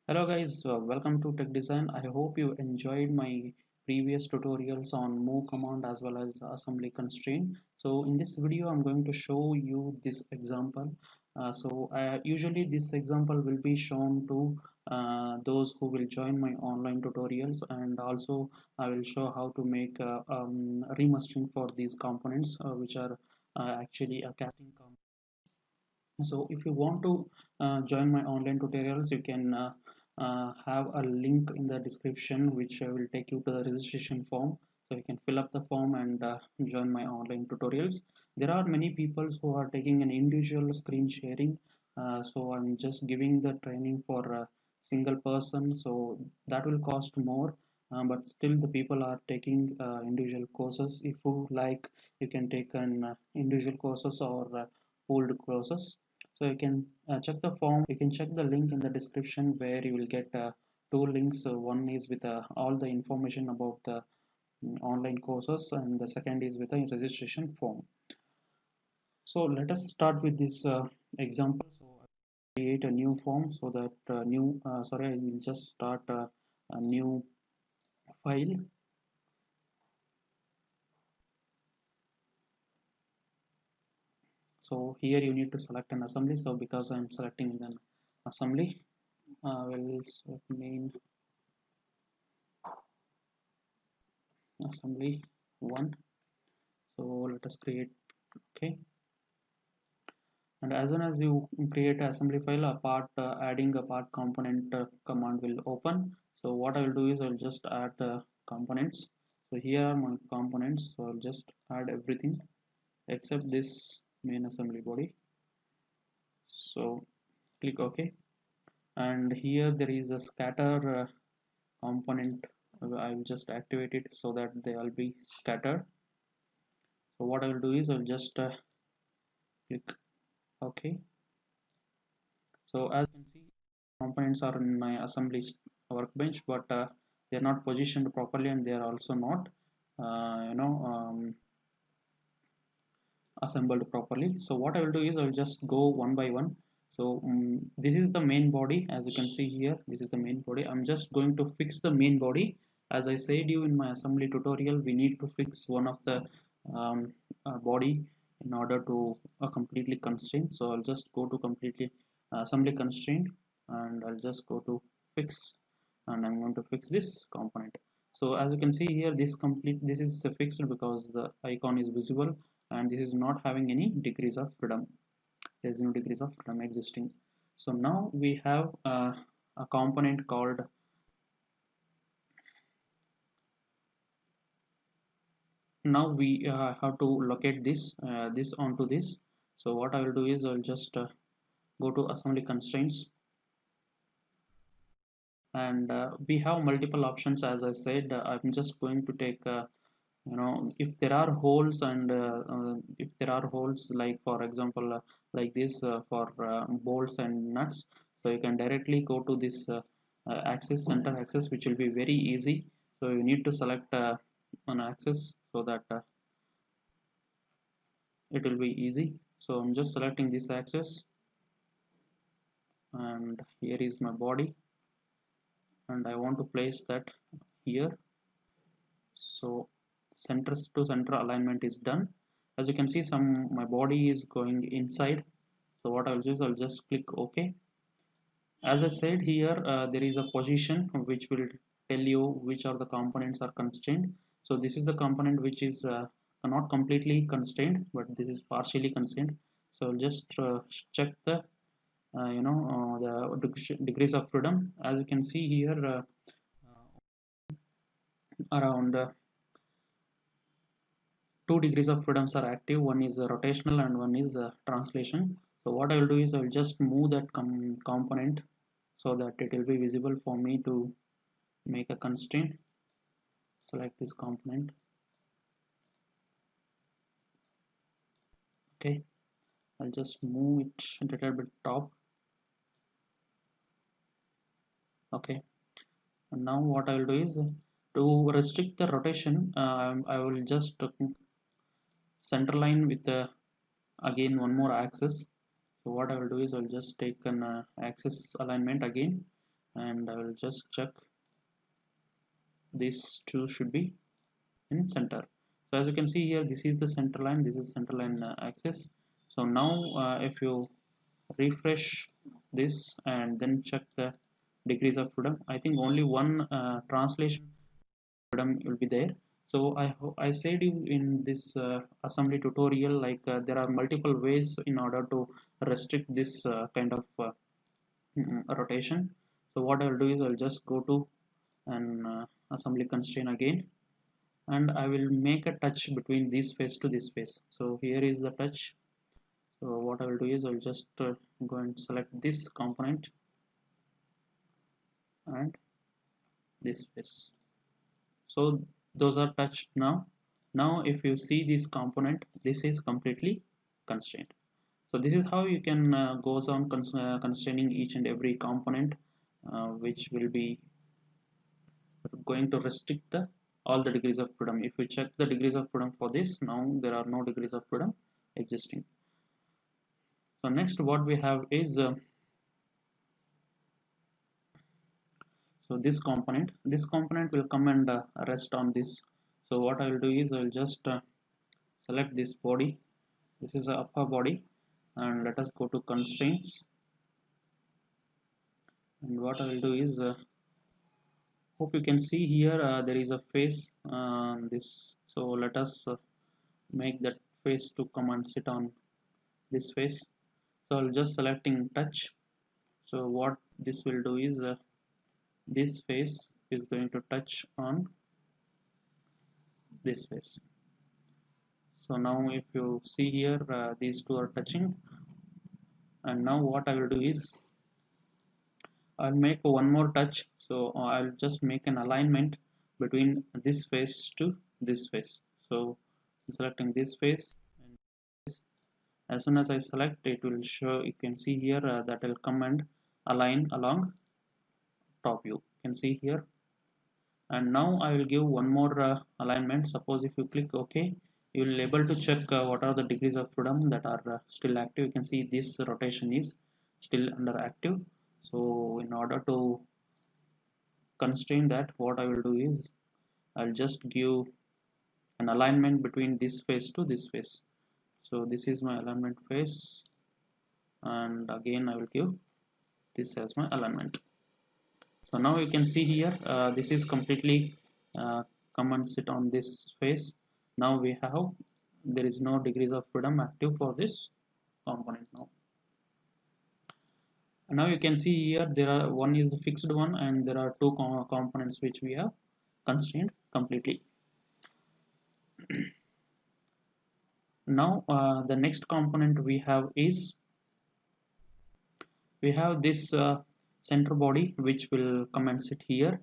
Hello guys, welcome to Tech Design. I hope you enjoyed my previous tutorials on move command as well as assembly constraint. So in this video, I'm going to show you this example. Usually this example will be shown to those who will join my online tutorials, and also I will show how to make remastering for these components which are actually a casting component. So if you want to join my online tutorials, you can have a link in the description which will take you to the registration form, so you can fill up the form and join my online tutorials. There are many people who are taking an individual screen sharing, so I'm just giving the training for a single person, so that will cost more, but still the people are taking individual courses. If you like, you can take an individual courses or pooled courses. So you can check the form. You can check the link in the description where you will get two links. One is with all the information about the online courses, and the second is with a registration form. So let us start with this example. So I create a new form, so that I will just start a new file. So here you need to select an assembly. So because I'm selecting an assembly, we'll select main assembly 1. So let us create. Okay, and as soon as you create an assembly file, a part adding a part component command will open. So what I will do is I'll just add components. So here are my components, so I'll just add everything except this main assembly body. So click OK, and here there is a scatter component. I will just activate it so that they will be scattered. So what I will do is I'll just click OK. So as you can see, components are in my assembly workbench, but they are not positioned properly, and they are also not assembled properly. So what I will do is I will just go one by one. So this is the main body. As you can see here, this is the main body. I'm just going to fix the main body. As I said you in my assembly tutorial, we need to fix one of the body in order to completely constrain. So I'll just go to completely assembly constraint, and I'll just go to fix, and I'm going to fix this component. So as you can see here, this is fixed because the icon is visible, and this is not having any degrees of freedom. There is no degrees of freedom existing. So now we have a component called, now we have to locate this onto this. So what I will do is I'll just go to assembly constraints, and we have multiple options. As I said, I'm just going to take if there are holes, and if there are holes, like for example like this for bolts and nuts, so you can directly go to this axis, center axis, which will be very easy. So you need to select an axis so that it will be easy. So I'm just selecting this axis, and here is my body, and I want to place that here. So center to center alignment is done. As you can see, my body is going inside. So what I'll do is I'll just click OK. As I said here, there is a position which will tell you which are the components are constrained. So this is the component which is not completely constrained, but this is partially constrained. So I'll just check the the degrees of freedom. As you can see here, around 2 degrees of freedoms are active. One is rotational and one is translation. So what I will do is I will just move that component so that it will be visible for me to make a constraint. Select this component. Okay, I'll just move it a little bit top. Okay, and now what I will do is to restrict the rotation, I will just center line with again one more axis. So what I will do is I'll just take an axis alignment again, and I will just check these two should be in center. So as you can see here, this is the center line, this is center line axis. So now if you refresh this and then check the degrees of freedom, I think only one translation freedom will be there. So I said you in this assembly tutorial, like there are multiple ways in order to restrict this kind of rotation. So what I'll do is I'll just go to an assembly constraint again, and I will make a touch between this face to this face. So here is the touch. So what I will do is I'll just go and select this component and this face. So those are touched now. Now if you see this component, this is completely constrained. So this is how you can goes on constraining each and every component which will be going to restrict the all the degrees of freedom. If you check the degrees of freedom for this, now there are no degrees of freedom existing. So next what we have is so this component will come and rest on this. So what I will do is I will just select this body. This is the upper body, and let us go to constraints, and what I will do is hope you can see here there is a face this. So let us make that face to come and sit on this face. So I'll just selecting touch. So what this will do is this face is going to touch on this face. So now if you see here these two are touching, and now what I will do is I'll make one more touch. So I'll just make an alignment between this face to this face. So I'm selecting this face, and this. As soon as I select, it will show, you can see here that will come and align along top view. You can see here. And now I will give one more alignment. Suppose if you click OK, you will able to check what are the degrees of freedom that are still active. You can see this rotation is still under active. So in order to constrain that, what I will do is I'll just give an alignment between this face to this face. So this is my alignment face, and again I will give this as my alignment. So now you can see here this is completely come and sit on this face. Now we have, there is no degrees of freedom active for this component now. And now you can see here there are one is the fixed one, and there are two components which we have constrained completely. Now the next component we have is we have this center body which will come and sit here.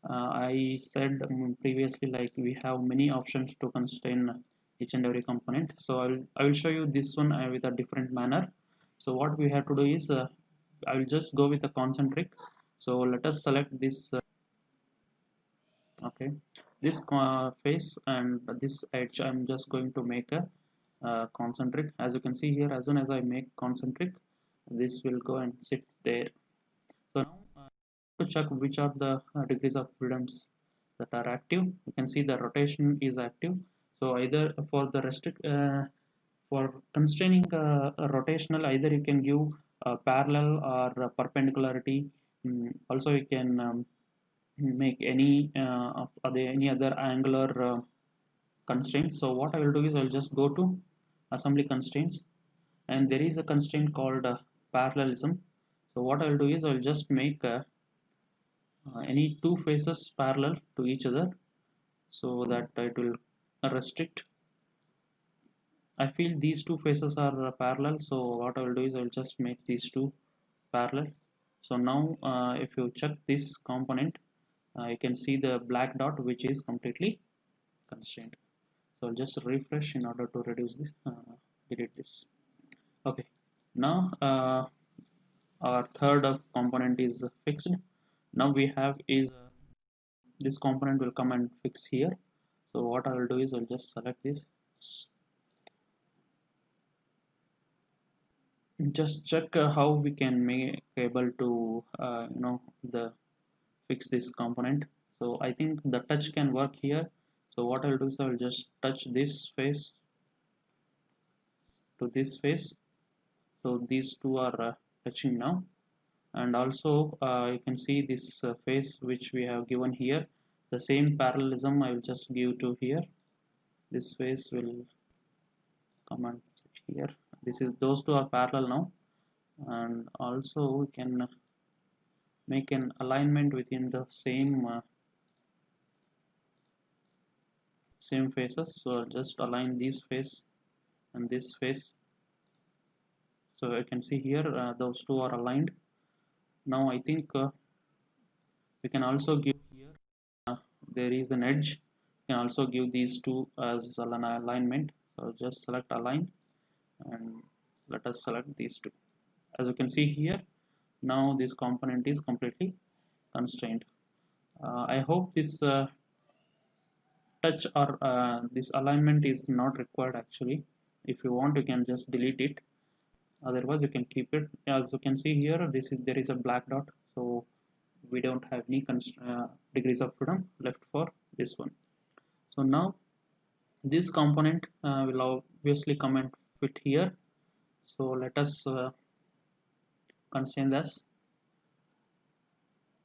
I said previously, like we have many options to constrain each and every component. So I will show you this one with a different manner. So what we have to do is I will just go with a concentric. So let us select this okay, this face and this edge. I'm just going to make a concentric. As you can see here, as soon as I make concentric, this will go and sit there. So now to check which are the degrees of freedoms that are active, you can see the rotation is active. So either for the for constraining a rotational, either you can give parallel or perpendicularity. Also you can make any any other angular constraints. So what I will do is I'll just go to assembly constraints, and there is a constraint called parallelism. So what I'll do is I'll just make any two faces parallel to each other, so that it will restrict. I feel these two faces are parallel, so what I will do is I'll just make these two parallel. So now if you check this component, you can see the black dot which is completely constrained. So I'll just refresh in order to reduce this, delete this. Okay, now our third component is fixed. Now we have is this component will come and fix here. So what I will do is I'll just select this. Just check how we can make able to the fix this component. So I think the touch can work here. So what I'll do is I'll just touch this face to this face. So these two are touching now, and also you can see this face which we have given here. The same parallelism I will just give to here. This face will come and sit here. This is, those two are parallel now, and also we can make an alignment within the same faces. So I'll just align this face and this face. So I can see here those two are aligned. Now I think we can also give here there is an edge. You can also give these two as an alignment. So just select align and let us select these two. As you can see here, now this component is completely constrained. I hope this touch or this alignment is not required actually. If you want, you can just delete it. Otherwise, you can keep it. As you can see here, there is a black dot, so we don't have any degrees of freedom left for this one. So now this component will obviously come and fit here. So let us constrain this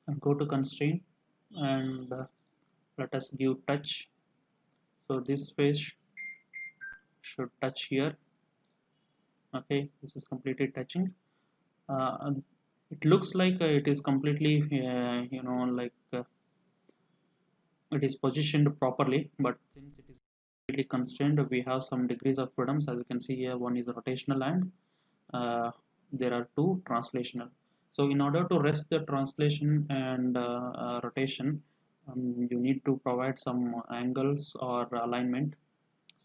and go to constraint, and let us give touch. So this face should touch here. Okay, this is completely touching. It looks like it is completely like it is positioned properly, but since it is completely constrained, we have some degrees of freedoms. As you can see here, one is rotational and there are two translational. So in order to rest the translation and rotation, you need to provide some angles or alignment.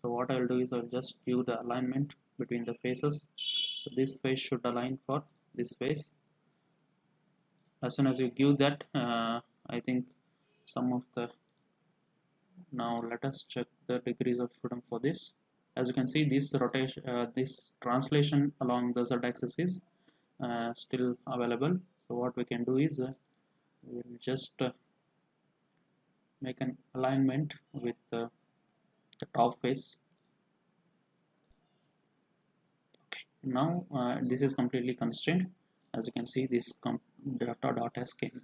So what I'll do is I'll just give the alignment between the faces. So this face should align for this face. As soon as you give that, I think some of the, now let us check the degrees of freedom for this. As you can see, this rotation, this translation along the z-axis is still available. So what we can do is we'll just make an alignment with the top face. Okay. Now this is completely constrained. As you can see, this dot has came.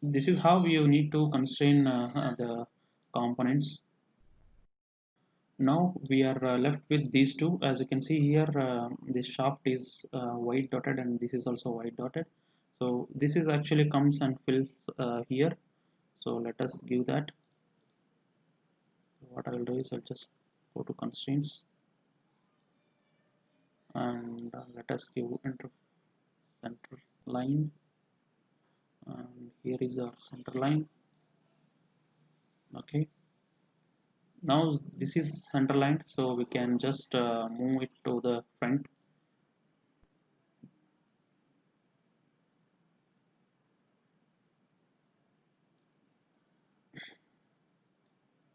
This is how you need to constrain the components. Now we are left with these two. As you can see here, this shaft is white dotted and this is also white dotted. So this is actually comes and fills here. So let us give that. What I will do is I'll just go to constraints and let us give center line, and here is our center line. Okay, now this is center line, so we can just move it to the front.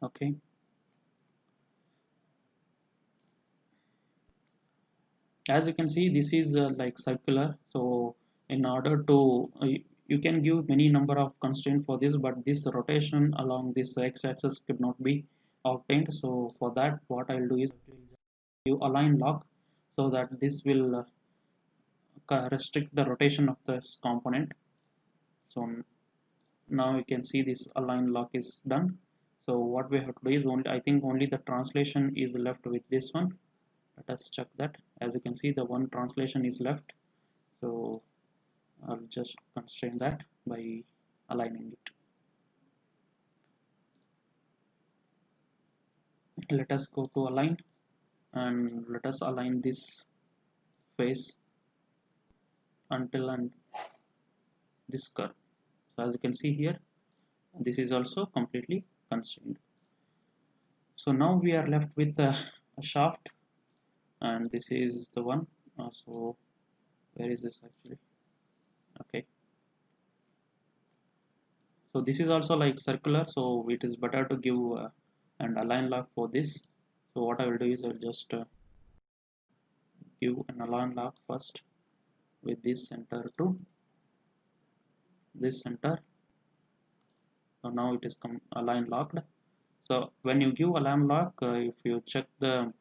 Okay, as you can see, this is like circular. So in order to you can give many number of constraints for this, but this rotation along this x-axis could not be obtained. So for that, what I'll do is you align lock, so that this will restrict the rotation of this component. So now you can see this align lock is done. So what we have to do is I think only the translation is left with this one. Let us check that. As you can see, the one translation is left. So I'll just constrain that by aligning it. Let us go to align and let us align this face until and this curve. So as you can see here, this is also completely constrained. So now we are left with a shaft, and this is the one. So where is this actually? Okay, so this is also like circular, so it is better to give an align lock for this. So what I will do is I'll just give an align lock first with this center to this center. So now it is align locked. So when you give align lock, if you check the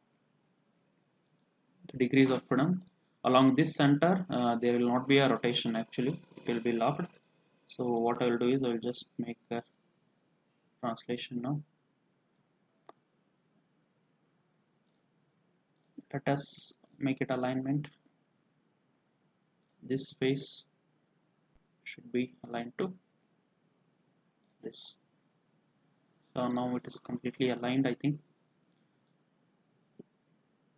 degrees of freedom along this center, there will not be a rotation, actually it will be locked. So what I will do is I will just make a translation now. Let us make it alignment. This face should be aligned to this. So now it is completely aligned, I think.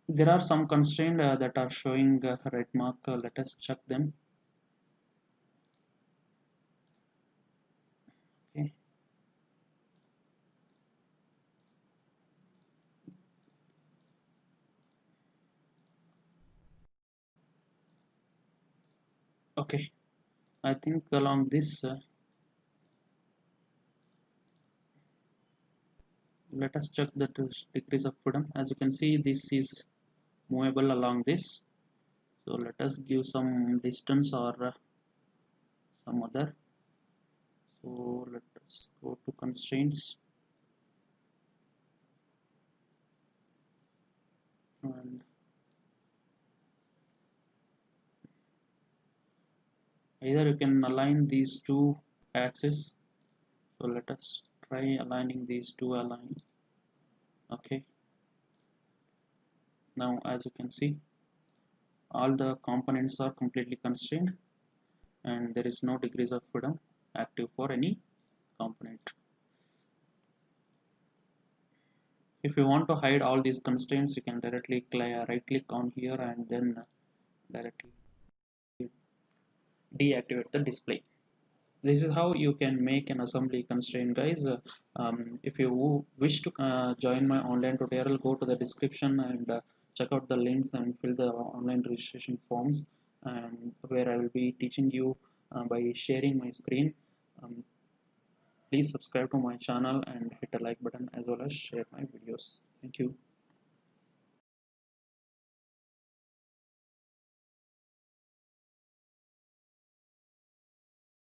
There are some constraints that are showing red mark. Let us check them. Okay. Okay. I think along this, let us check the degrees of freedom. As you can see, this is movable along this. So let us give some distance or some other. So let us go to constraints, and either you can align these two axes. So let us try aligning these two align. Okay. Now as you can see, all the components are completely constrained and there is no degrees of freedom active for any component. If you want to hide all these constraints, you can directly right click on here and then directly deactivate the display. This is how you can make an assembly constraint, guys. If you wish to join my online tutorial, go to the description and check out the links and fill the online registration forms, and where I will be teaching you by sharing my screen. Please subscribe to my channel and hit the like button as well as share my videos. Thank you.